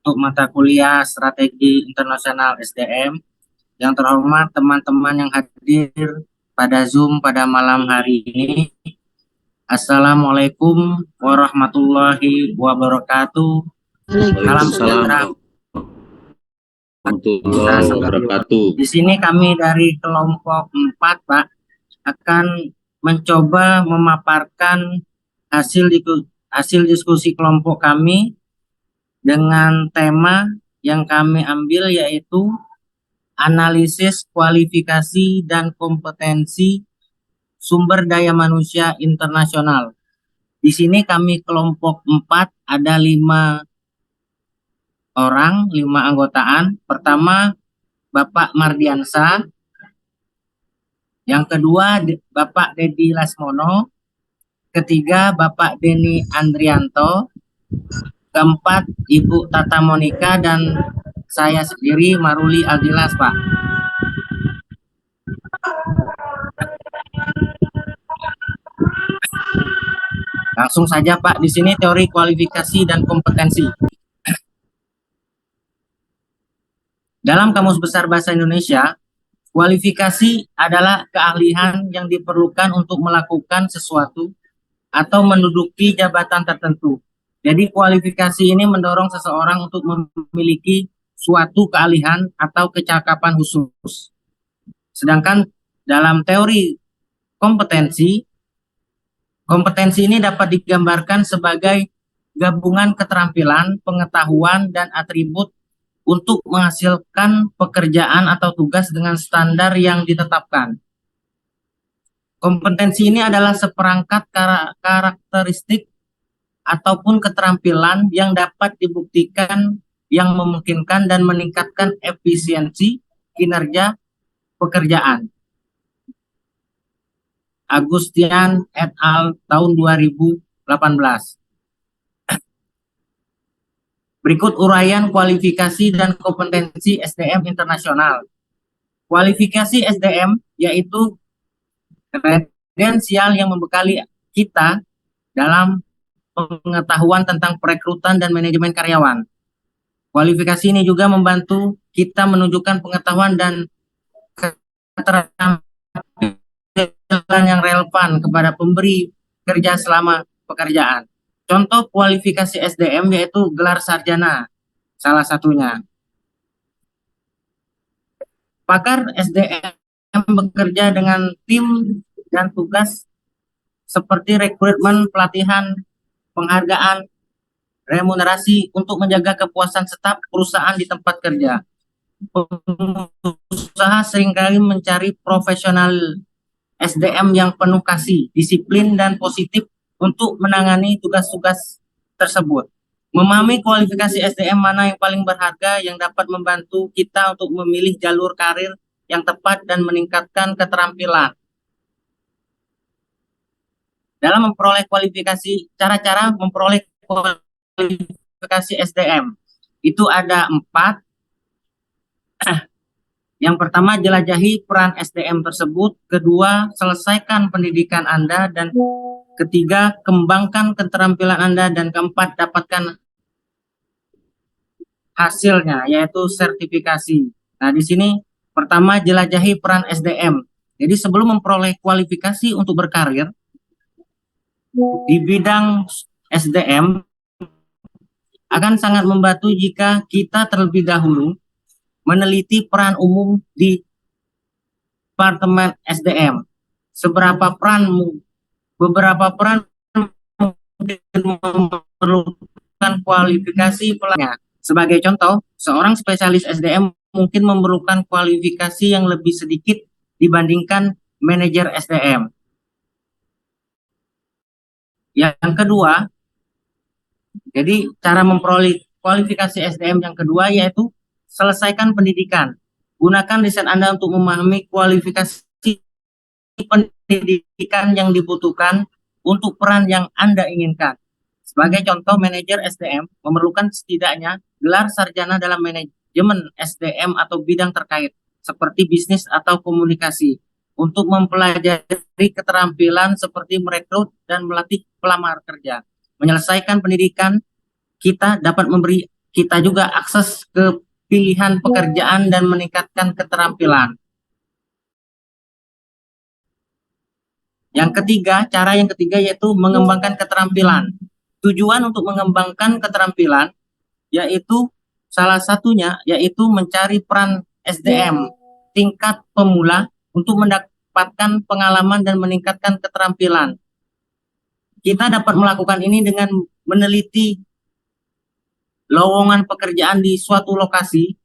untuk mata kuliah Strategi Internasional SDM. Yang terhormat teman-teman yang hadir pada Zoom pada malam hari ini. Assalamualaikum warahmatullahi wabarakatuh. Salam Waalaikumsalam sejahtera. warahmatullahi wabarakatuh. Di sini kami dari kelompok 4, Pak, akan mencoba memaparkan hasil diskusi kelompok kami dengan tema yang kami ambil yaitu analisis kualifikasi dan kompetensi sumber daya manusia internasional. Di sini kami kelompok 4 ada 5 orang, 5 anggotaan. Pertama Bapak Mardiansa, yang kedua Bapak Dedi Lasmono, ketiga Bapak Denny Andrianto, keempat Ibu Tata Monika, dan saya sendiri Maruli Aldilas, Pak. Langsung saja, Pak. Di sini teori kualifikasi dan kompetensi. Dalam Kamus Besar Bahasa Indonesia, kualifikasi adalah keahlian yang diperlukan untuk melakukan sesuatu atau menduduki jabatan tertentu. Jadi kualifikasi ini mendorong seseorang untuk memiliki suatu keahlian atau kecakapan khusus. Sedangkan dalam teori kompetensi, kompetensi ini dapat digambarkan sebagai gabungan keterampilan, pengetahuan, dan atribut untuk menghasilkan pekerjaan atau tugas dengan standar yang ditetapkan. Kompetensi ini adalah seperangkat karakteristik ataupun keterampilan yang dapat dibuktikan yang memungkinkan dan meningkatkan efisiensi kinerja pekerjaan. Agustian et al. Tahun 2018. Berikut uraian kualifikasi dan kompetensi SDM internasional. Kualifikasi SDM yaitu kredensial yang membekali kita dalam pengetahuan tentang perekrutan dan manajemen karyawan. Kualifikasi ini juga membantu kita menunjukkan pengetahuan dan keterampilan yang relevan kepada pemberi kerja selama pekerjaan. Contoh kualifikasi SDM yaitu gelar sarjana, salah satunya. Pakar SDM bekerja dengan tim dan tugas seperti rekrutmen, pelatihan, penghargaan, remunerasi untuk menjaga kepuasan staf perusahaan di tempat kerja. Pengusaha seringkali mencari profesional SDM yang penuh kasih, disiplin, dan positif untuk menangani tugas-tugas tersebut. Memahami kualifikasi SDM mana yang paling berharga yang dapat membantu kita untuk memilih jalur karir yang tepat dan meningkatkan keterampilan. Dalam memperoleh kualifikasi, cara-cara memperoleh kualifikasi SDM itu ada 4. Yang pertama, jelajahi peran SDM tersebut. Kedua, selesaikan pendidikan Anda. Dan ketiga, kembangkan keterampilan Anda. Dan keempat, dapatkan hasilnya, yaitu sertifikasi. Nah, di sini pertama, jelajahi peran SDM. Jadi sebelum memperoleh kualifikasi untuk berkarir di bidang SDM, akan sangat membantu jika kita terlebih dahulu meneliti peran umum di Departemen SDM. Beberapa peran memerlukan kualifikasi pelangnya. Sebagai contoh, seorang spesialis SDM mungkin memerlukan kualifikasi yang lebih sedikit dibandingkan manajer SDM. Yang kedua, jadi cara memperoleh kualifikasi SDM yang kedua yaitu selesaikan pendidikan. Gunakan riset Anda untuk memahami kualifikasi pendidikan yang dibutuhkan untuk peran yang Anda inginkan. Sebagai contoh, manajer SDM memerlukan setidaknya gelar sarjana dalam manajemen SDM atau bidang terkait, seperti bisnis atau komunikasi, untuk mempelajari keterampilan seperti merekrut dan melatih pelamar kerja. Menyelesaikan pendidikan, kita dapat memberi kita juga akses ke pilihan pekerjaan dan meningkatkan keterampilan. Cara yang ketiga yaitu mengembangkan keterampilan. Tujuan untuk mengembangkan keterampilan yaitu salah satunya yaitu mencari peran SDM tingkat pemula untuk mendapatkan pengalaman dan meningkatkan keterampilan. Kita dapat melakukan ini dengan meneliti lowongan pekerjaan di suatu lokasi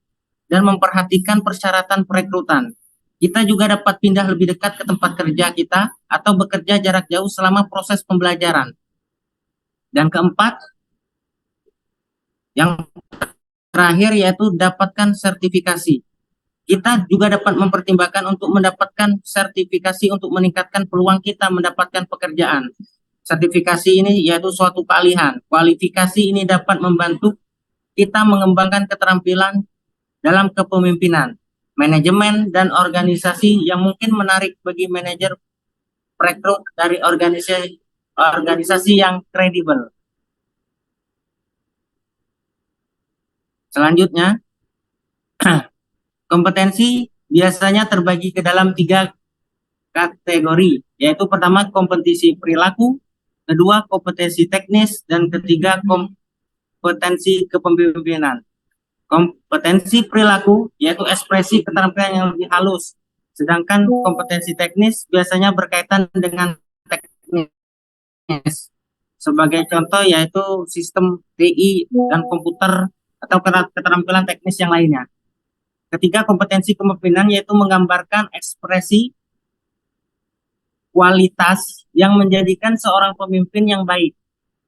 dan memperhatikan persyaratan perekrutan. Kita juga dapat pindah lebih dekat ke tempat kerja kita atau bekerja jarak jauh selama proses pembelajaran. Dan keempat, yang terakhir yaitu dapatkan sertifikasi. Kita juga dapat mempertimbangkan untuk mendapatkan sertifikasi untuk meningkatkan peluang kita mendapatkan pekerjaan. Sertifikasi ini yaitu suatu keahlian. Kualifikasi ini dapat membantu kita mengembangkan keterampilan dalam kepemimpinan, manajemen, dan organisasi yang mungkin menarik bagi manajer perekrut dari organisasi yang kredibel. Selanjutnya, kompetensi biasanya terbagi ke dalam 3 kategori, yaitu pertama kompetensi perilaku, kedua kompetensi teknis, dan ketiga kompetensi kepemimpinan. Kompetensi perilaku yaitu ekspresi keterampilan yang lebih halus, sedangkan kompetensi teknis biasanya berkaitan dengan teknis. Sebagai contoh yaitu sistem TI dan komputer atau keterampilan teknis yang lainnya. Ketiga, kompetensi kepemimpinan yaitu menggambarkan ekspresi kualitas yang menjadikan seorang pemimpin yang baik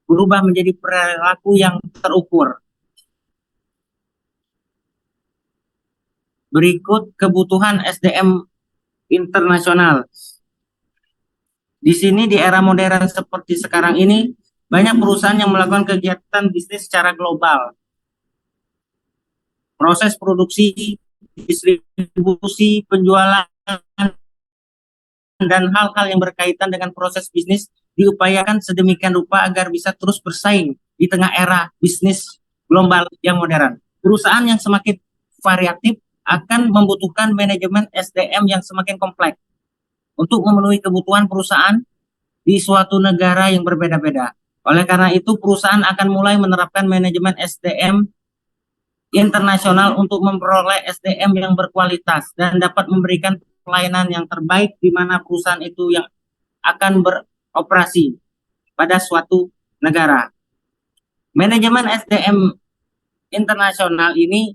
berubah menjadi perilaku yang terukur. Berikut kebutuhan SDM internasional. Di sini di era modern seperti sekarang ini, banyak perusahaan yang melakukan kegiatan bisnis secara global. Proses produksi, distribusi, penjualan, dan hal-hal yang berkaitan dengan proses bisnis diupayakan sedemikian rupa agar bisa terus bersaing di tengah era bisnis global yang modern. Perusahaan yang semakin variatif akan membutuhkan manajemen SDM yang semakin kompleks untuk memenuhi kebutuhan perusahaan di suatu negara yang berbeda-beda. Oleh karena itu, perusahaan akan mulai menerapkan manajemen SDM internasional untuk memperoleh SDM yang berkualitas dan dapat memberikan pelayanan yang terbaik di mana perusahaan itu yang akan beroperasi pada suatu negara. Manajemen SDM internasional ini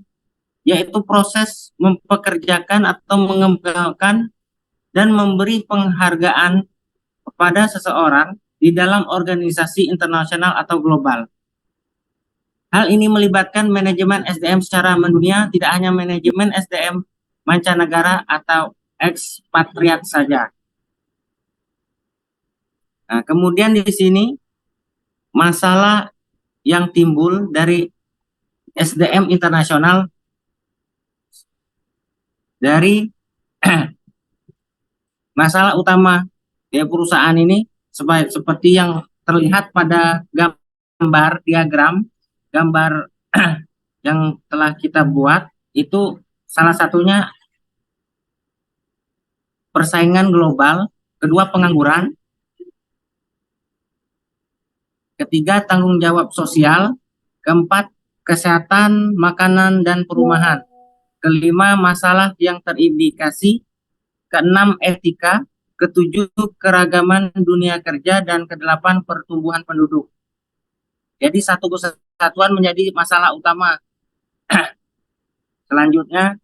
yaitu proses mempekerjakan atau mengembangkan dan memberi penghargaan kepada seseorang di dalam organisasi internasional atau global. Hal ini melibatkan manajemen SDM secara mendunia, tidak hanya manajemen SDM mancanegara atau ekspatriat saja. Nah, kemudian di sini masalah yang timbul dari SDM internasional dari masalah utama perusahaan ini seperti yang terlihat pada diagram yang telah kita buat, itu salah satunya persaingan global, kedua pengangguran, ketiga tanggung jawab sosial, keempat kesehatan, makanan, dan perumahan, kelima masalah yang terindikasi, keenam etika, ketujuh keragaman dunia kerja, dan kedelapan pertumbuhan penduduk. Jadi satu kesatuan menjadi masalah utama. Selanjutnya,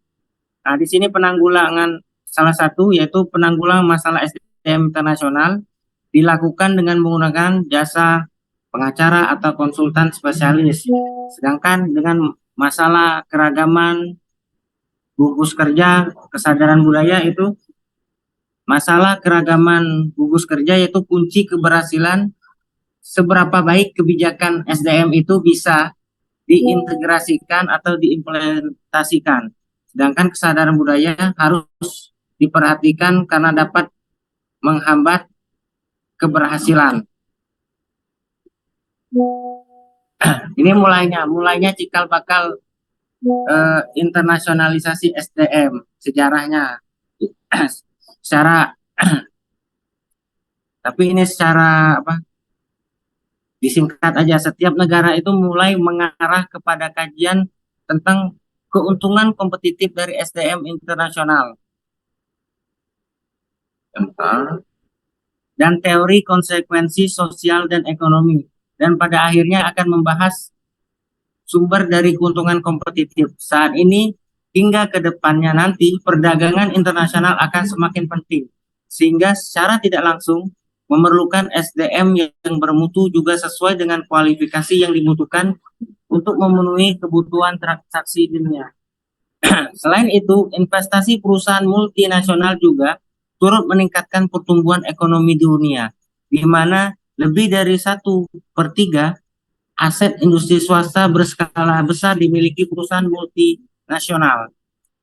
nah di sini penanggulangan salah satu yaitu penanggulangan masalah SDM internasional dilakukan dengan menggunakan jasa pengacara atau konsultan spesialis. Sedangkan dengan masalah keragaman, gugus kerja, kesadaran budaya itu masalah keragaman gugus kerja yaitu kunci keberhasilan seberapa baik kebijakan SDM itu bisa diintegrasikan atau diimplementasikan. Sedangkan kesadaran budaya harus diperhatikan karena dapat menghambat keberhasilan. Ini mulainya cikal bakal internasionalisasi SDM, sejarahnya. Secara tapi ini secara apa? Disingkat aja, setiap negara itu mulai mengarah kepada kajian tentang keuntungan kompetitif dari SDM internasional dan teori konsekuensi sosial dan ekonomi, dan pada akhirnya akan membahas sumber dari keuntungan kompetitif. Saat ini hingga ke depannya nanti perdagangan internasional akan semakin penting, sehingga secara tidak langsung memerlukan SDM yang bermutu juga sesuai dengan kualifikasi yang dibutuhkan untuk memenuhi kebutuhan transaksi dunia. Selain itu, investasi perusahaan multinasional juga turut meningkatkan pertumbuhan ekonomi dunia, di mana lebih dari 1/3 aset industri swasta berskala besar dimiliki perusahaan multinasional.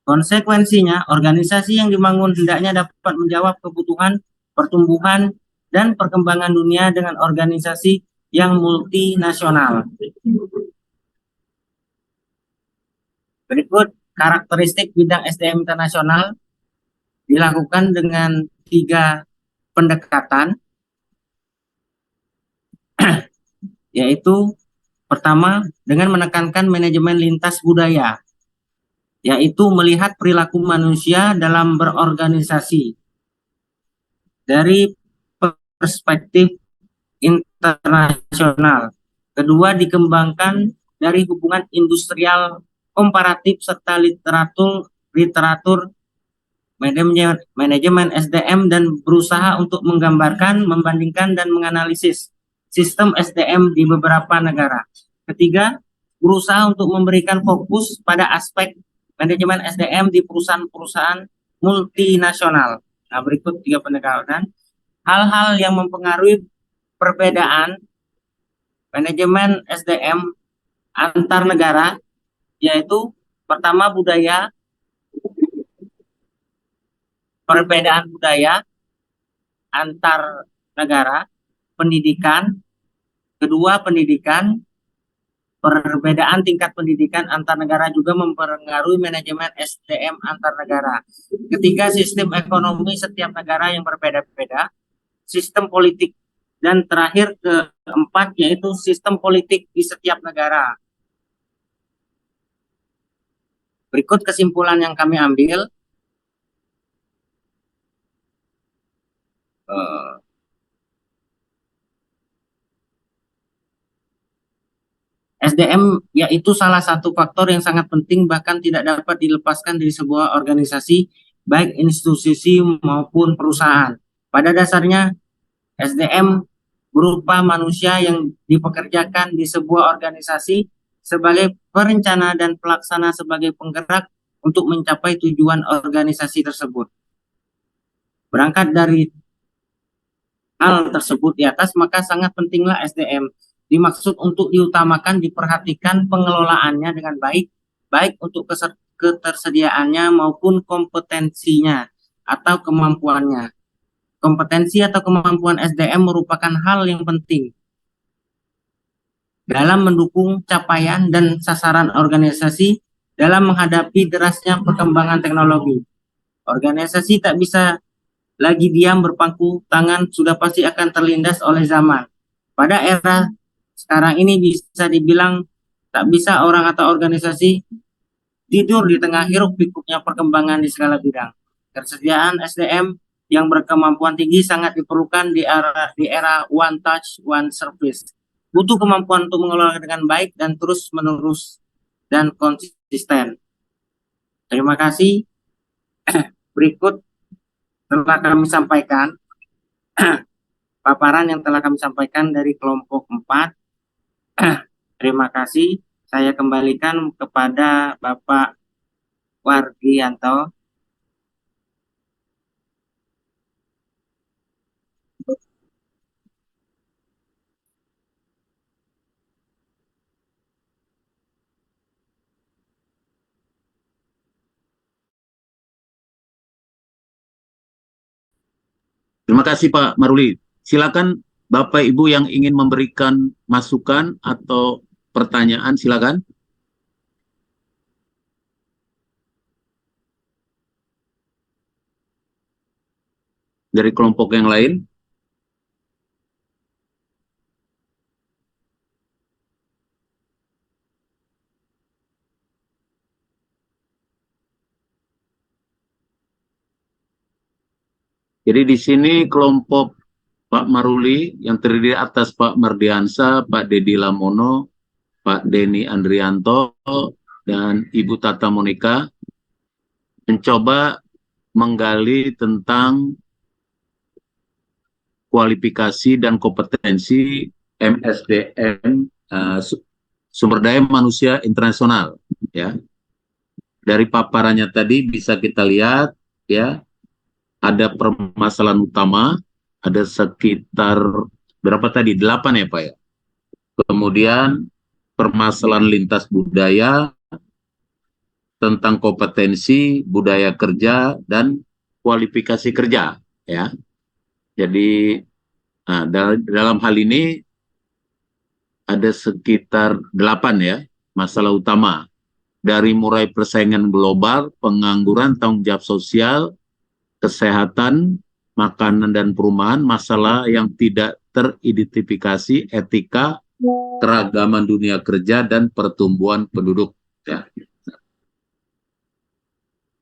Konsekuensinya, organisasi yang dibangun hendaknya dapat menjawab kebutuhan pertumbuhan dan perkembangan dunia dengan organisasi yang multinasional. Berikut karakteristik bidang SDM internasional dilakukan dengan 3 pendekatan, yaitu pertama dengan menekankan manajemen lintas budaya, yaitu melihat perilaku manusia dalam berorganisasi dari perspektif internasional. Kedua, dikembangkan dari hubungan industrial komparatif serta literatur manajemen SDM dan berusaha untuk menggambarkan, membandingkan, dan menganalisis sistem SDM di beberapa negara. Ketiga, berusaha untuk memberikan fokus pada aspek manajemen SDM di perusahaan-perusahaan multinasional. Nah, berikut 3 pendekatan. Hal-hal yang mempengaruhi perbedaan manajemen SDM antar negara, yaitu pertama perbedaan budaya antar negara, pendidikan, kedua pendidikan, perbedaan tingkat pendidikan antar negara juga mempengaruhi manajemen SDM antar negara. Ketiga, sistem ekonomi setiap negara yang berbeda-beda, sistem politik, dan terakhir keempat yaitu sistem politik di setiap negara. Berikut kesimpulan yang kami ambil. SDM yaitu salah satu faktor yang sangat penting bahkan tidak dapat dilepaskan dari sebuah organisasi, baik institusi maupun perusahaan. Pada dasarnya, SDM berupa manusia yang dipekerjakan di sebuah organisasi sebagai perencana dan pelaksana sebagai penggerak untuk mencapai tujuan organisasi tersebut. Berangkat dari hal tersebut di atas, maka sangat pentinglah SDM. Dimaksud untuk diutamakan, diperhatikan pengelolaannya dengan baik, baik untuk ketersediaannya maupun kompetensinya atau kemampuannya. Kompetensi atau kemampuan SDM merupakan hal yang penting dalam mendukung capaian dan sasaran organisasi dalam menghadapi derasnya perkembangan teknologi. Organisasi tak bisa lagi diam berpangku tangan, sudah pasti akan terlindas oleh zaman. Pada era sekarang ini bisa dibilang tak bisa orang atau organisasi tidur di tengah hiruk pikuknya perkembangan di segala bidang. Ketersediaan SDM yang berkemampuan tinggi sangat diperlukan di era one touch, one service. Butuh kemampuan untuk mengelola dengan baik dan terus menerus dan konsisten. Terima kasih. Berikut telah kami sampaikan paparan yang telah kami sampaikan dari kelompok 4. Terima kasih. Saya kembalikan kepada Bapak Wargianto. Terima kasih Pak Maruli. Silakan Bapak Ibu yang ingin memberikan masukan atau pertanyaan, silakan. Dari kelompok yang lain. Jadi di sini kelompok Pak Maruli yang terdiri atas Pak Mardiansa, Pak Dedi Lamono, Pak Denny Andrianto, dan Ibu Tata Monika mencoba menggali tentang kualifikasi dan kompetensi MSDM, sumber daya manusia internasional, ya. Dari paparannya tadi bisa kita lihat, ya, ada permasalahan utama, ada sekitar berapa tadi? 8 ya Pak ya. Kemudian permasalahan lintas budaya, tentang kompetensi, budaya kerja, dan kualifikasi kerja, ya. Jadi dalam hal ini ada sekitar 8 ya masalah utama, dari mulai persaingan global, pengangguran, tanggung jawab sosial, kesehatan, makanan dan perumahan, masalah yang tidak teridentifikasi, etika, keragaman dunia kerja, dan pertumbuhan penduduk, ya.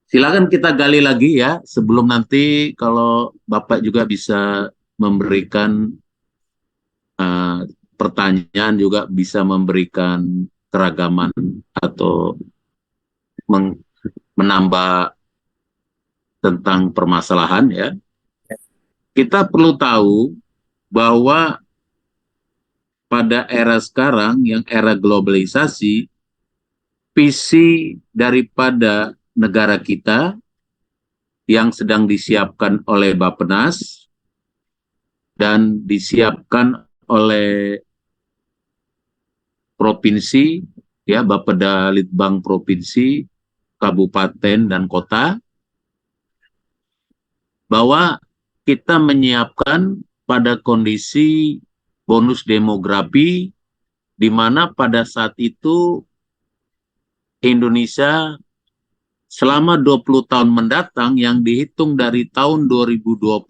Silakan kita gali lagi ya, sebelum nanti kalau Bapak juga bisa memberikan uh, pertanyaan, juga bisa memberikan keragaman atau menambah tentang permasalahan, ya. Kita perlu tahu bahwa pada era sekarang yang era globalisasi, visi daripada negara kita yang sedang disiapkan oleh Bappenas dan disiapkan oleh provinsi, ya, Bapeda Litbang provinsi, kabupaten dan kota, bahwa kita menyiapkan pada kondisi bonus demografi, di mana pada saat itu Indonesia selama 20 tahun mendatang yang dihitung dari tahun 2025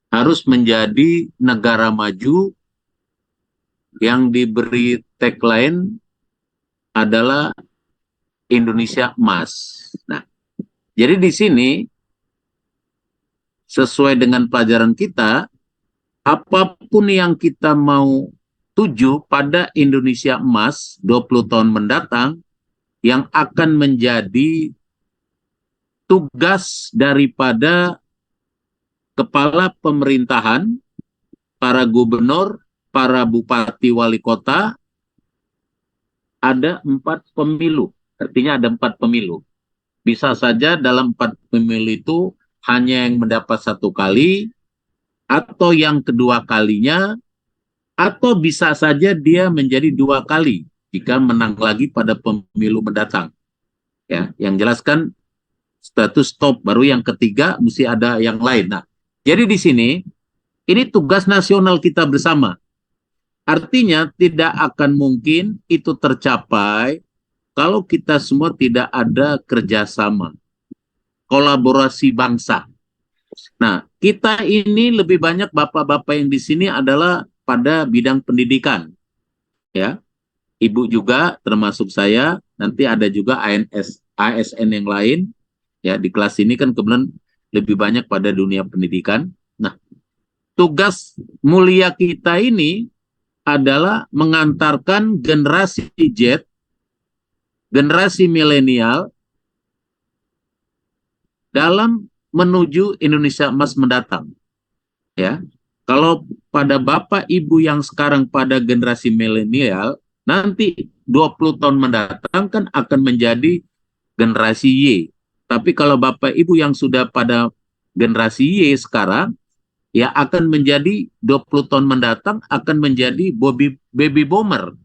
harus menjadi negara maju yang diberi tagline adalah Indonesia Emas. Nah, jadi di sini sesuai dengan pelajaran kita, apapun yang kita mau tuju pada Indonesia Emas 20 tahun mendatang, yang akan menjadi tugas daripada kepala pemerintahan, para gubernur, para bupati wali kota, ada 4 pemilu. Artinya ada 4 pemilu. Bisa saja dalam 4 pemilu itu hanya yang mendapat 1 kali, atau yang kedua kalinya, atau bisa saja dia menjadi 2 kali jika menang lagi pada pemilu mendatang. Ya, yang jelaskan status stop, baru yang ketiga mesti ada yang lain. Nah, jadi di sini ini tugas nasional kita bersama. Artinya tidak akan mungkin itu tercapai kalau kita semua tidak ada kerjasama, kolaborasi bangsa. Nah, kita ini lebih banyak bapak-bapak yang di sini adalah pada bidang pendidikan, ya. Ibu juga termasuk saya, nanti ada juga ASN yang lain, ya. Di kelas ini kan kebetulan lebih banyak pada dunia pendidikan. Nah, tugas mulia kita ini adalah mengantarkan generasi Z, generasi milenial dalam menuju Indonesia Emas mendatang, ya. Kalau pada Bapak Ibu yang sekarang pada generasi milenial, nanti 20 tahun mendatang kan akan menjadi generasi Y. Tapi kalau Bapak Ibu yang sudah pada generasi Y sekarang, ya akan menjadi 20 tahun mendatang akan menjadi baby boomer,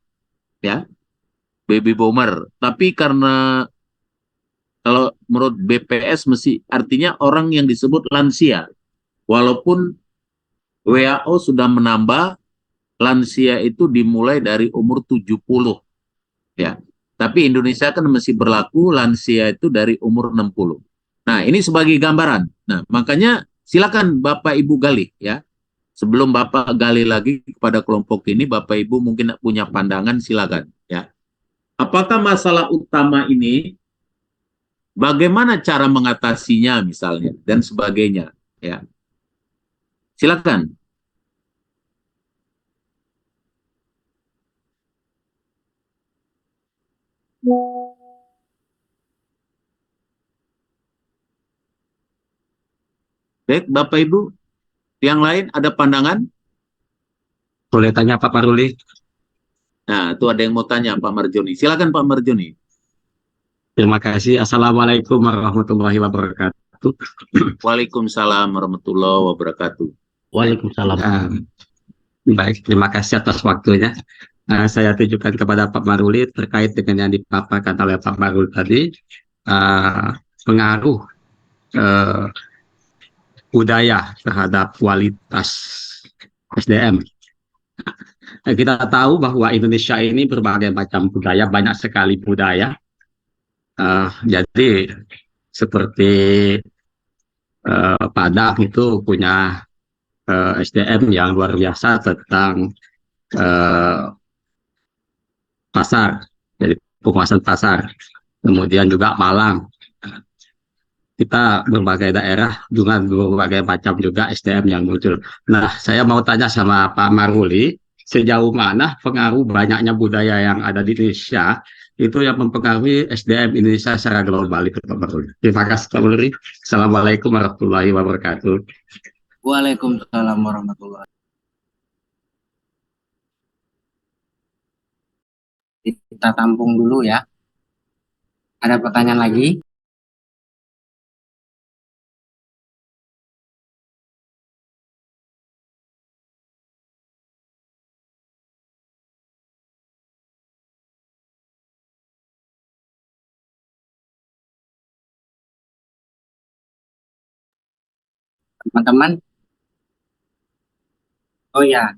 ya. Baby boomer. Tapi karena kalau menurut BPS mesti artinya orang yang disebut lansia. Walaupun WHO sudah menambah lansia itu dimulai dari umur 70 ya. Tapi Indonesia kan masih berlaku lansia itu dari umur 60. Nah, ini sebagai gambaran. Nah, makanya silakan Bapak Ibu gali ya. Sebelum Bapak gali lagi kepada kelompok ini, Bapak Ibu mungkin punya pandangan, silakan ya. Apakah masalah utama ini bagaimana cara mengatasinya misalnya dan sebagainya ya. Silakan. Baik, Bapak Ibu, yang lain ada pandangan? Boleh tanya Pak Maruli? Nah, itu ada yang mau tanya Pak Marjoni. Silakan Pak Marjoni. Terima kasih. Assalamualaikum warahmatullahi wabarakatuh. Waalaikumsalam warahmatullahi wabarakatuh. Waalaikumsalam. Baik, terima kasih atas waktunya. Saya tujukan kepada Pak Maruli terkait dengan yang dipaparkan oleh Pak Maruli tadi, pengaruh budaya terhadap kualitas SDM. Kita tahu bahwa Indonesia ini berbagai macam budaya, banyak sekali budaya. Jadi seperti Padang itu punya SDM yang luar biasa tentang pasar, jadi penguasaan pasar. Kemudian juga Malang, kita berbagai daerah dengan berbagai macam juga SDM yang muncul. Nah, saya mau tanya sama Pak Maruli, sejauh mana pengaruh banyaknya budaya yang ada di Indonesia itu yang mempengaruhi SDM Indonesia secara global itu, Pak Maruli. Terima kasih Pak Maruli. Assalamualaikum warahmatullahi wabarakatuh. Waalaikumsalam warahmatullahi wabarakatuh. Kita tampung dulu ya. Ada pertanyaan lagi? Teman-teman? Oh ya,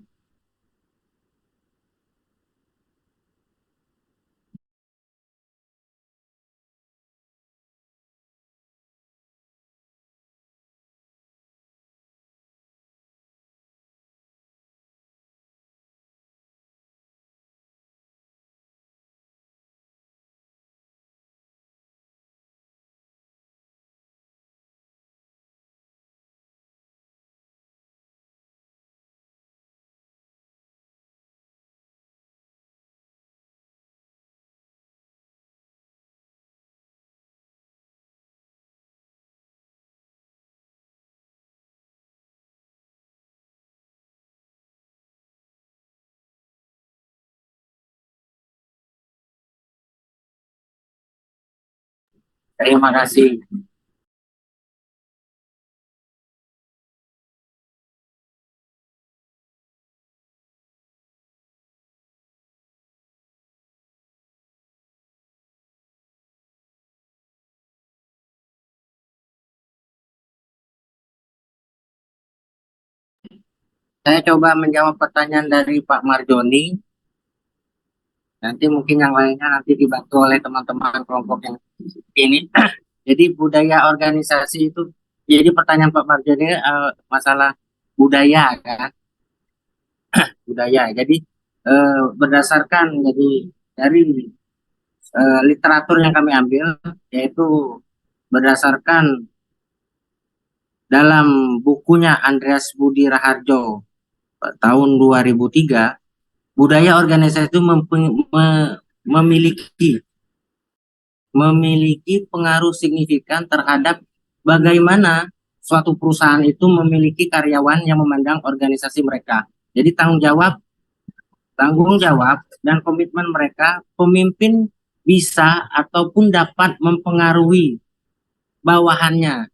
terima kasih. Saya coba menjawab pertanyaan dari Pak Marjoni. Nanti mungkin yang lainnya nanti dibantu oleh teman-teman kelompok yang ini. Jadi budaya organisasi itu, jadi pertanyaan Pak Marjoni masalah budaya kan, budaya. Jadi berdasarkan jadi dari literatur yang kami ambil, yaitu berdasarkan dalam bukunya Andreas Budi Raharjo tahun 2003, budaya organisasi itu memiliki pengaruh signifikan terhadap bagaimana suatu perusahaan itu memiliki karyawan yang memandang organisasi mereka. Jadi tanggung jawab dan komitmen mereka, pemimpin bisa ataupun dapat mempengaruhi bawahannya.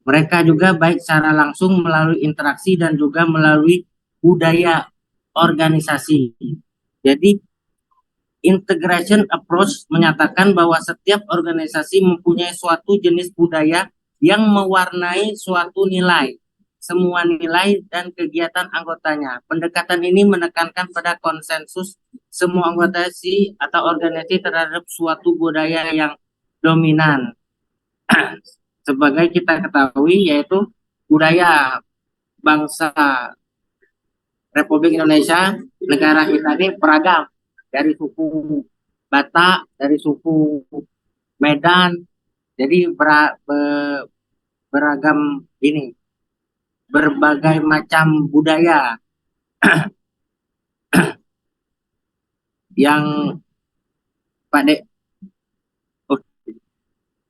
Mereka juga baik secara langsung melalui interaksi dan juga melalui budaya organisasi. Jadi integration approach menyatakan bahwa setiap organisasi mempunyai suatu jenis budaya yang mewarnai suatu nilai. semua nilai dan kegiatan anggotanya. Pendekatan ini menekankan pada konsensus semua anggota atau organisasi terhadap suatu budaya yang dominan. Sebagai kita ketahui, yaitu budaya bangsa Republik Indonesia, negara kita ini beragam, dari suku Batak, dari suku Medan, jadi beragam ini, berbagai macam budaya yang Pak Dek, oh,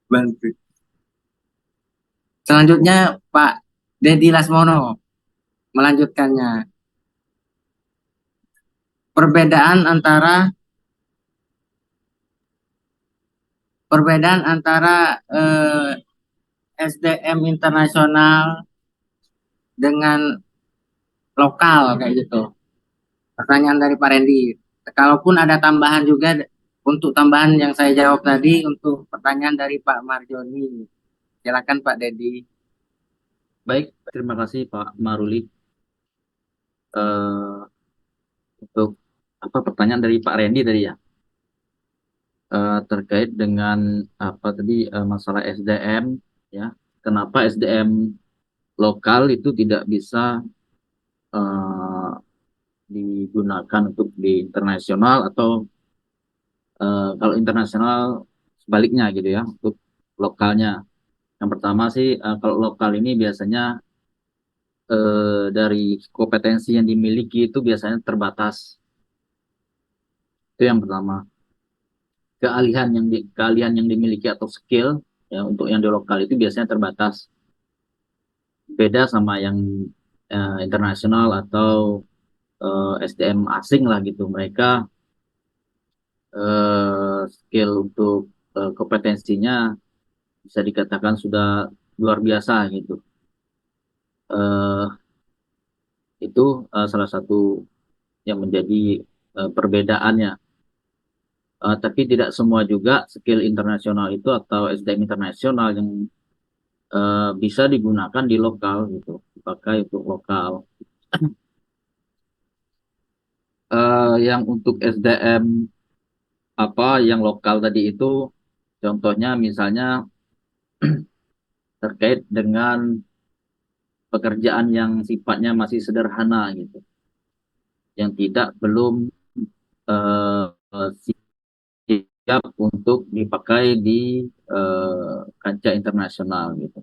bantu. Selanjutnya Pak Dedi Lasmono melanjutkannya. Perbedaan antara SDM internasional dengan lokal kayak gitu. Pertanyaan dari Pak Randy. Kalaupun ada tambahan juga untuk tambahan yang saya jawab tadi untuk pertanyaan dari Pak Marjoni. Silakan Pak Dedi. Baik, terima kasih Pak Maruli. Eh, untuk pertanyaan dari Pak Randy tadi ya, terkait dengan masalah SDM ya, kenapa SDM lokal itu tidak bisa eh, digunakan untuk di internasional atau kalau internasional sebaliknya gitu ya untuk lokalnya. Yang pertama sih kalau lokal ini biasanya dari kompetensi yang dimiliki itu biasanya terbatas. Itu yang pertama. Keahlian yang dimiliki atau skill ya untuk yang di lokal itu biasanya terbatas. Beda sama yang internasional atau SDM asing lah gitu. Mereka skill untuk kompetensinya bisa dikatakan sudah luar biasa gitu. Eh, itu salah satu yang menjadi perbedaannya. Tapi tidak semua juga skill internasional itu atau SDM internasional yang bisa digunakan di lokal gitu, dipakai untuk lokal. Yang untuk SDM yang lokal tadi itu, contohnya misalnya terkait dengan pekerjaan yang sifatnya masih sederhana gitu, yang belum uh, siap untuk dipakai di kancah internasional gitu.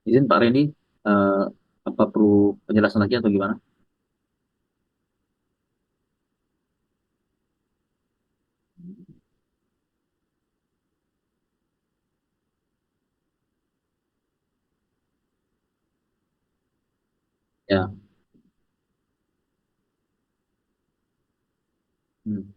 Izin Pak Randy, uh, apa perlu penjelasan lagi atau gimana? Ya. Hmm.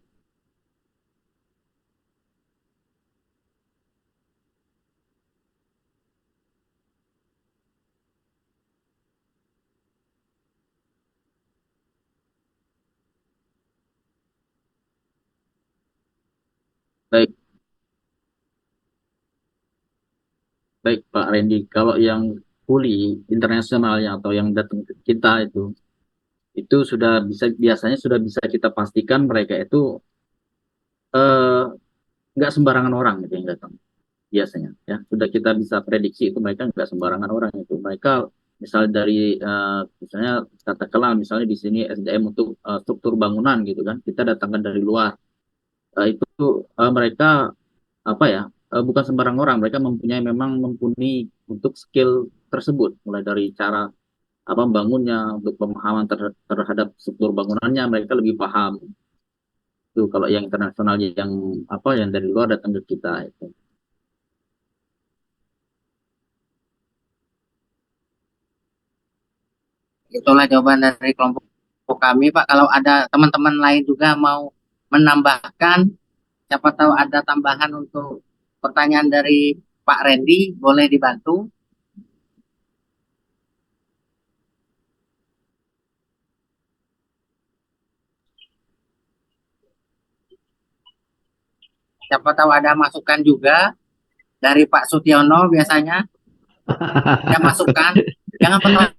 Baik, baik Pak Randy. Kalau yang fully internasionalnya atau yang datang ke kita itu sudah biasanya sudah bisa kita pastikan mereka itu eh, nggak sembarangan orang gitu yang datang biasanya ya sudah kita bisa prediksi itu mereka nggak sembarangan orang itu mereka misal dari misalnya katakanlah misalnya di sini SDM untuk struktur bangunan gitu kan kita datangkan dari luar. Itu mereka bukan sembarang orang mereka mempunyai untuk skill tersebut mulai dari cara bangunnya untuk pemahaman terhadap struktur bangunannya mereka lebih paham itu kalau yang internasional yang dari luar datang ke kita itu. Itulah jawaban dari kelompok kami, Pak. Kalau ada teman-teman lain juga mau menambahkan, siapa tahu ada tambahan untuk pertanyaan dari Pak Randy, boleh dibantu. Siapa tahu ada masukan juga. dari Pak Sutiono biasanya. Ada masukan, jangan pertanyaan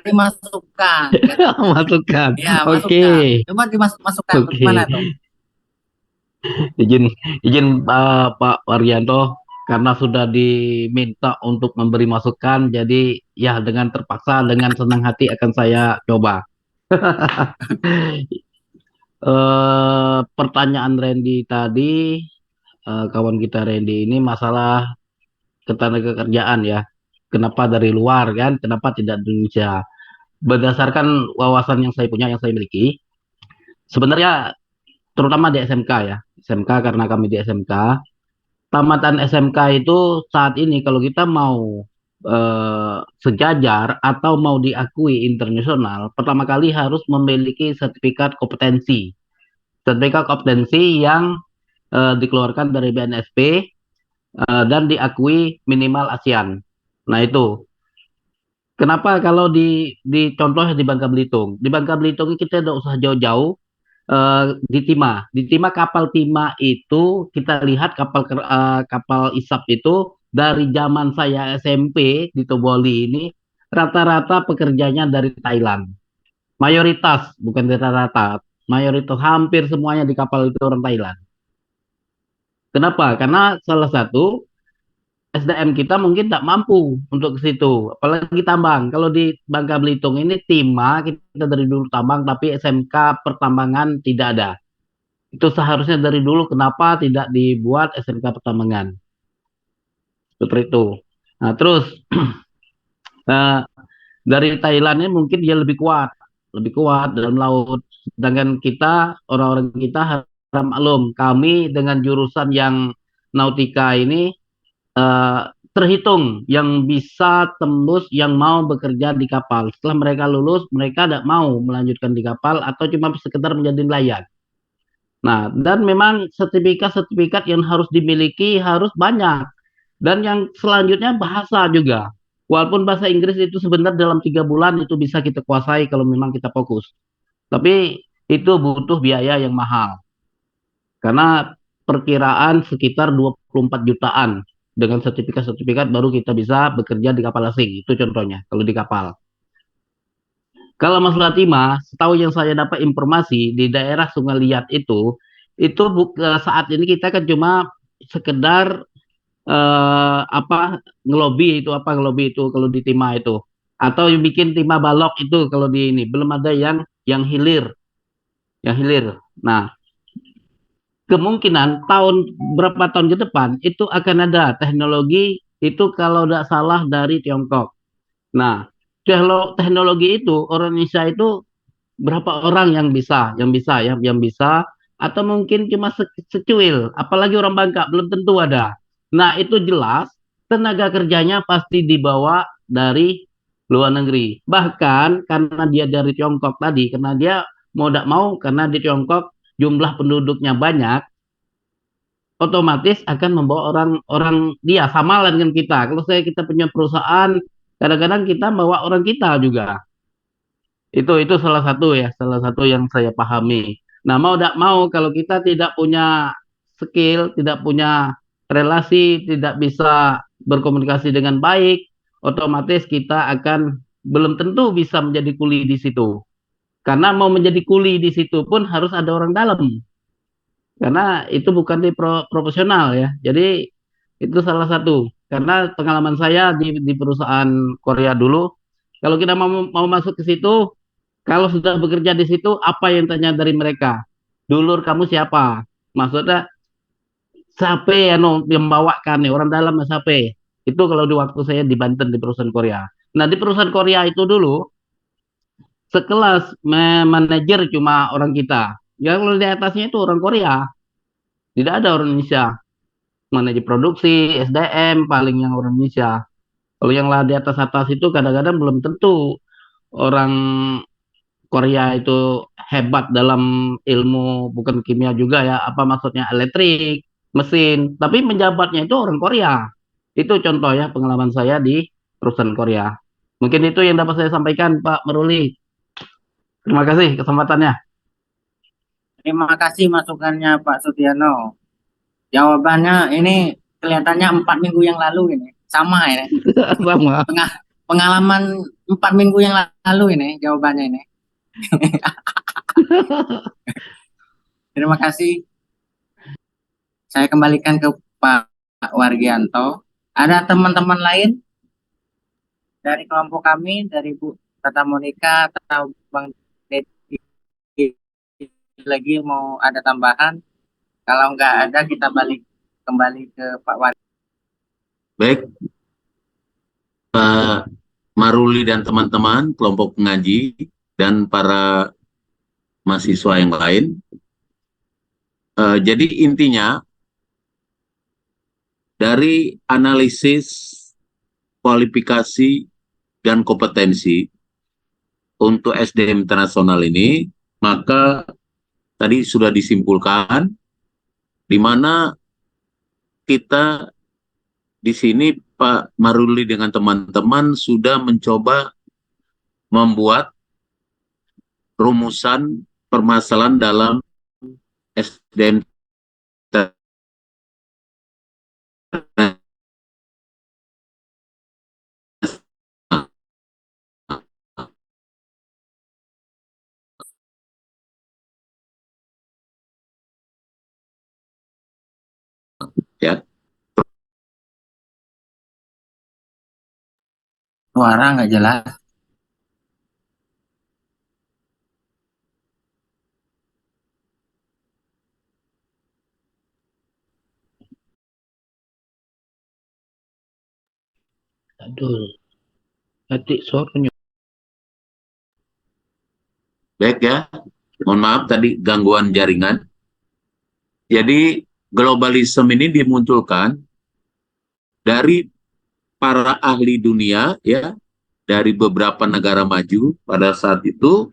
dimasukkan. Masukan. Ya, Oke. masukkan. Coba dimasukkan Oke. bagaimana tuh? Izin izin Pak Waryanto, karena sudah diminta untuk memberi masukan, jadi ya dengan terpaksa dengan senang hati akan saya coba. Pertanyaan Randy tadi, kawan kita Randy ini masalah ketenagakerjaan ya. Kenapa dari luar kan? Kenapa tidak di Indonesia? Berdasarkan wawasan yang saya punya, yang saya miliki, sebenarnya terutama di SMK ya. SMK karena kami di SMK, tamatan SMK itu saat ini kalau kita mau sejajar atau mau diakui internasional, pertama kali harus memiliki sertifikat kompetensi. Sertifikat kompetensi yang dikeluarkan dari BNSP dan diakui minimal ASEAN. Nah itu. Kenapa kalau di contohnya di Bangka Belitung? Di Bangka Belitung kita tidak usah jauh-jauh di Timah. Di Timah kapal Timah itu kita lihat kapal isap itu dari zaman saya SMP di Toboli ini rata-rata pekerjanya dari Thailand. Mayoritas, bukan rata-rata, mayoritas hampir semuanya di kapal itu orang Thailand. Kenapa? Karena salah satu SDM kita mungkin tak mampu untuk ke situ, apalagi tambang. Kalau di Bangka Belitung ini Timah kita dari dulu tambang, tapi SMK pertambangan tidak ada. Itu seharusnya dari dulu kenapa tidak dibuat SMK pertambangan? Seperti itu. Nah, terus eh, dari Thailand ini mungkin dia lebih kuat dalam laut. Sedangkan kita, orang-orang kita harap maklum, kami dengan jurusan yang nautika ini eh, terhitung yang bisa tembus yang mau bekerja di kapal. Setelah mereka lulus, mereka tidak mau melanjutkan di kapal atau cuma sekedar menjadi nelayan. Nah, dan memang sertifikat-sertifikat yang harus dimiliki harus banyak. Dan yang selanjutnya bahasa juga. Walaupun bahasa Inggris itu sebenarnya dalam 3 bulan itu bisa kita kuasai kalau memang kita fokus. Tapi itu butuh biaya yang mahal. Karena perkiraan sekitar 24 jutaan dengan sertifikat-sertifikat baru kita bisa bekerja di kapal asing. Itu contohnya kalau di kapal. Kalau masalah timah, setahu yang saya dapat informasi di daerah Sungai Liat itu saat ini kita kan cuma sekedar apa ngelobi itu kalau di timah itu atau yang bikin timah balok itu kalau di ini belum ada yang hilir. Nah, kemungkinan berapa tahun ke depan itu akan ada teknologi itu kalau tidak salah dari Tiongkok. Nah, teknologi itu orang Indonesia itu berapa orang yang bisa atau mungkin cuma secuil, apalagi orang Bangka belum tentu ada. Nah, itu jelas tenaga kerjanya pasti dibawa dari luar negeri. Bahkan karena dia dari Tiongkok tadi, karena dia mau tidak mau karena di Tiongkok jumlah penduduknya banyak, otomatis akan membawa orang-orang dia sama lah dengan kita. Kalau kita punya perusahaan, kadang-kadang kita bawa orang kita juga. Itu salah satu yang saya pahami. Nah, mau tidak mau kalau kita tidak punya skill, tidak punya relasi, tidak bisa berkomunikasi dengan baik, otomatis kita akan belum tentu bisa menjadi kuli di situ. Karena mau menjadi kuli di situ pun harus ada orang dalam. Karena itu bukan profesional ya. Jadi itu salah satu. Karena pengalaman saya di perusahaan Korea dulu, kalau kita mau masuk ke situ, kalau sudah bekerja di situ, apa yang tanya dari mereka? Dulur kamu siapa? Maksudnya, siapa yang membawakan nih, orang dalam siapa? Itu kalau di waktu saya di Banten di perusahaan Korea. Nah, di perusahaan Korea itu dulu, sekelas manajer cuma orang kita. Ya, kalau di atasnya itu orang Korea. Tidak ada orang Indonesia. Manajer produksi, SDM, paling yang orang Indonesia. Kalau yang lah di atas-atas itu kadang-kadang belum tentu orang Korea itu hebat dalam ilmu bukan kimia juga ya, apa maksudnya elektrik, mesin, tapi menjabatnya itu orang Korea. Itu contoh ya pengalaman saya di perusahaan Korea. Mungkin itu yang dapat saya sampaikan Pak Meruli. Terima kasih kesempatannya. Terima kasih masukannya Pak Sutiano. Jawabannya ini kelihatannya 4 minggu yang lalu ini. Sama ini. Sama. Pengalaman 4 minggu yang lalu ini jawabannya ini. Terima kasih. Saya kembalikan ke Pak Wargianto. Ada teman-teman lain dari kelompok kami, dari Bu Tata Monika atau Bang Deddy lagi mau ada tambahan? Kalau nggak ada, kita balik kembali ke Pak Wargi. Baik, Pak Maruli dan teman-teman kelompok pengaji dan para mahasiswa yang lain. Jadi intinya dari analisis kualifikasi dan kompetensi untuk SDM internasional ini, maka tadi sudah disimpulkan di mana kita di sini Pak Maruli dengan teman-teman sudah mencoba membuat rumusan permasalahan dalam SDM ya. Suara nggak jelas. Aduh, nanti suaranya. Baik ya, mohon maaf tadi gangguan jaringan. Jadi globalisme ini dimunculkan dari para ahli dunia ya, dari beberapa negara maju pada saat itu.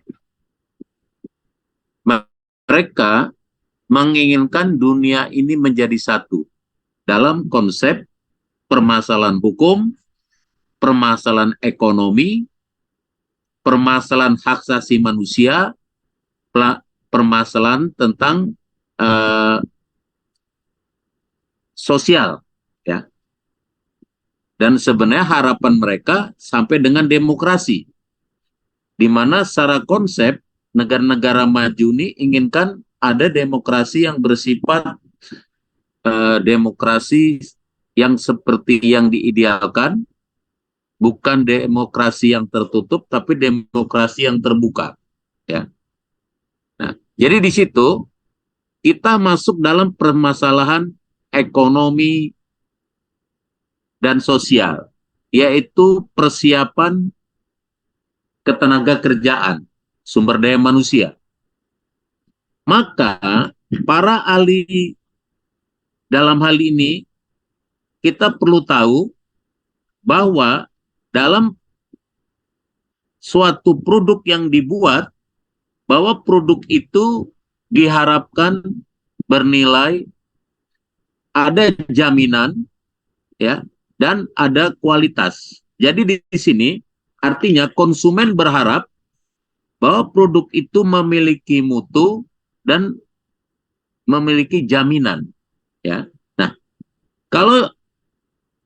Mereka menginginkan dunia ini menjadi satu dalam konsep permasalahan hukum, permasalahan ekonomi, permasalahan hak asasi manusia, permasalahan tentang sosial, ya. Dan sebenarnya harapan mereka sampai dengan demokrasi, di mana secara konsep negara-negara maju ini inginkan ada demokrasi yang bersifat demokrasi yang seperti yang diidealkan, bukan demokrasi yang tertutup, tapi demokrasi yang terbuka, ya. Nah, jadi di situ kita masuk dalam permasalahan ekonomi dan sosial, yaitu persiapan ketenaga kerjaan, sumber daya manusia. Maka para ahli dalam hal ini kita perlu tahu bahwa dalam suatu produk yang dibuat, bahwa produk itu diharapkan bernilai, ada jaminan, ya, dan ada kualitas. Jadi di sini artinya konsumen berharap bahwa produk itu memiliki mutu dan memiliki jaminan, ya. Nah, kalau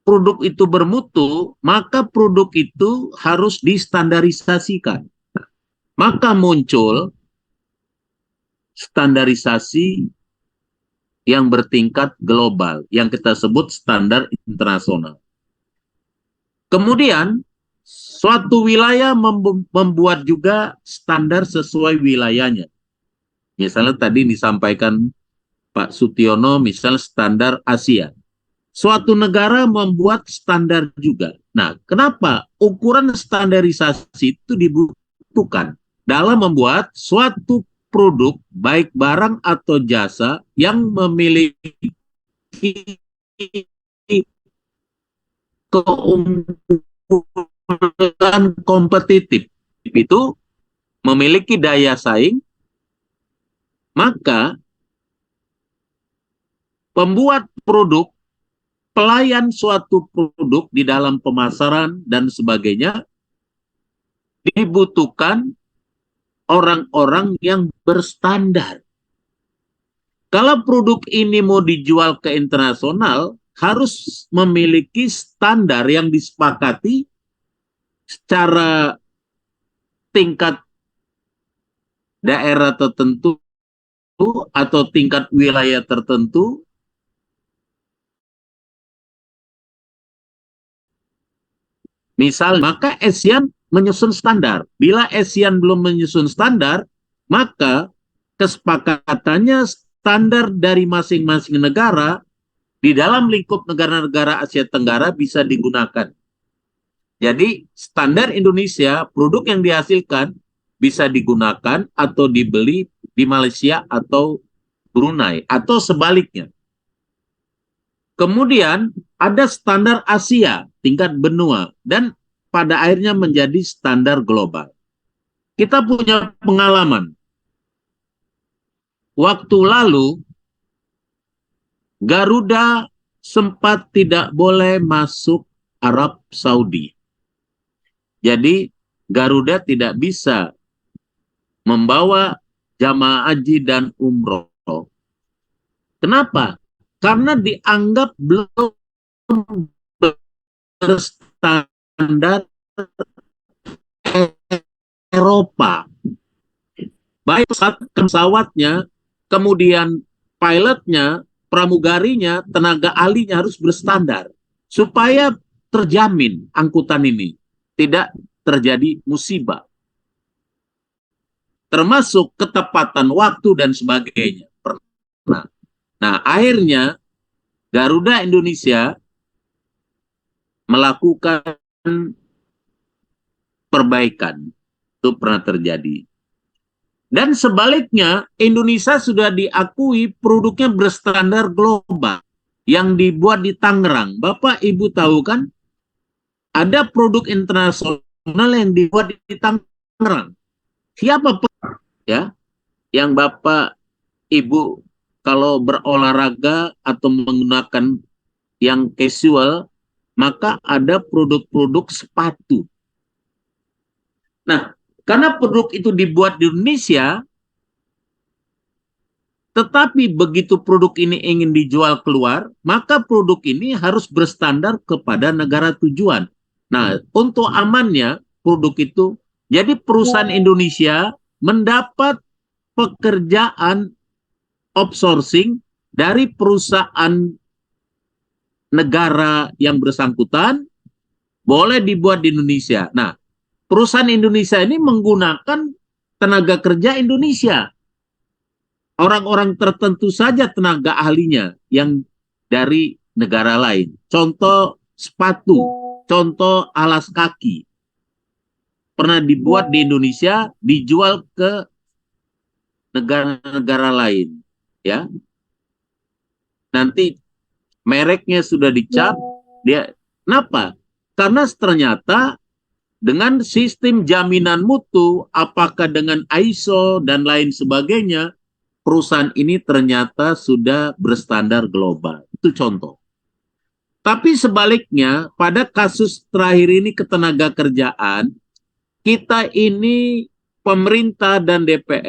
produk itu bermutu, maka produk itu harus distandarisasikan. Maka muncul standarisasi yang bertingkat global, yang kita sebut standar internasional. Kemudian, suatu wilayah membuat juga standar sesuai wilayahnya. Misalnya tadi disampaikan Pak Sutiono, misal standar Asia. Suatu negara membuat standar juga. Nah, kenapa ukuran standarisasi itu dibutuhkan dalam membuat suatu produk, baik barang atau jasa, yang memiliki keunggulan kompetitif, itu memiliki daya saing, maka pembuat produk, pelayan suatu produk di dalam pemasaran dan sebagainya, dibutuhkan orang-orang yang berstandar. Kalau produk ini mau dijual ke internasional, harus memiliki standar yang disepakati secara tingkat daerah tertentu atau tingkat wilayah tertentu. Misal, maka ASEAN menyusun standar. Bila ASEAN belum menyusun standar, maka kesepakatannya standar dari masing-masing negara di dalam lingkup negara-negara Asia Tenggara bisa digunakan. Jadi standar Indonesia, produk yang dihasilkan bisa digunakan atau dibeli di Malaysia atau Brunei atau sebaliknya. Kemudian ada standar Asia tingkat benua dan pada akhirnya menjadi standar global. Kita punya pengalaman. Waktu lalu Garuda sempat tidak boleh masuk Arab Saudi. Jadi Garuda tidak bisa membawa jamaah haji dan umroh. Kenapa? Karena dianggap belum berstandar Eropa. Baik pesawatnya, kemudian pilotnya, pramugarinya, tenaga ahlinya harus berstandar. Supaya terjamin angkutan ini tidak terjadi musibah. Termasuk ketepatan waktu dan sebagainya. Nah, akhirnya Garuda Indonesia melakukan perbaikan. Itu pernah terjadi. Dan sebaliknya, Indonesia sudah diakui produknya berstandar global yang dibuat di Tangerang. Bapak Ibu tahu kan, ada produk internasional yang dibuat di Tangerang. Siapa ya yang Bapak Ibu kalau berolahraga atau menggunakan yang casual, maka ada produk-produk sepatu. Nah, karena produk itu dibuat di Indonesia, tetapi begitu produk ini ingin dijual keluar, maka produk ini harus berstandar kepada negara tujuan. Nah, untuk amannya produk itu, jadi perusahaan Indonesia mendapat pekerjaan outsourcing dari perusahaan negara yang bersangkutan, boleh dibuat di Indonesia. Nah, perusahaan Indonesia ini menggunakan tenaga kerja Indonesia. Orang-orang tertentu saja tenaga ahlinya yang dari negara lain. Contoh sepatu, contoh alas kaki. Pernah dibuat di Indonesia, dijual ke negara-negara lain. Ya, nanti mereknya sudah dicap, dia kenapa? Karena ternyata dengan sistem jaminan mutu, apakah dengan ISO dan lain sebagainya, perusahaan ini ternyata sudah berstandar global. Itu contoh. Tapi sebaliknya, pada kasus terakhir ini ketenaga kerjaan, kita ini pemerintah dan DPR